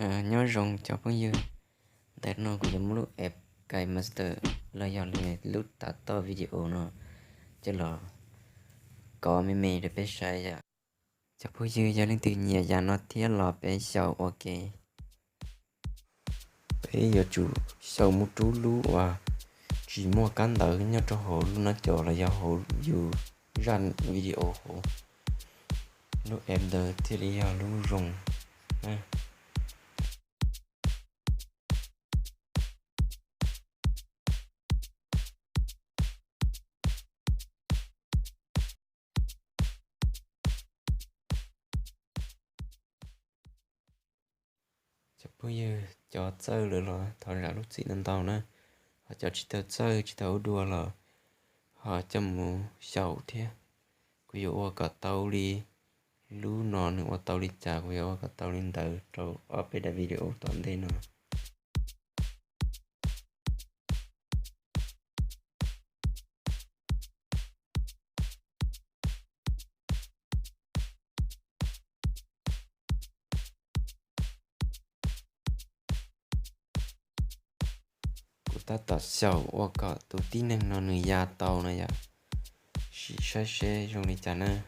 nhớ rong cho bao nhiêu tại nó cũng giống lúc ép cái master là do này lúc ta to video nó chứ là có mê để bé sai à cho bao nhiêu cho nên tự nhiên giờ nó thiết là bé sau ok bây giờ chủ sau một chú lú và chỉ mua cán đỡ nhớ cho hồ luôn nó cho là do hồ dù run video hồ lúc em đỡ thì đi vào luôn rong chắc bây giờ cho chơi nữa rồi thôi là lúc xịn lên tàu nữa họ cho chỉ tao chơi chỉ tao đua là họ chăm mù sầu thế ví dụ cả tàu đi lú nọ nữa tàu đi chả ví dụ cả tàu lên tàu rồi ở bên đại video toàn thế nữa ta tao sầu và cả tụi tin năng nó người già tàu này ya chỉ sai sai trong đi chả nè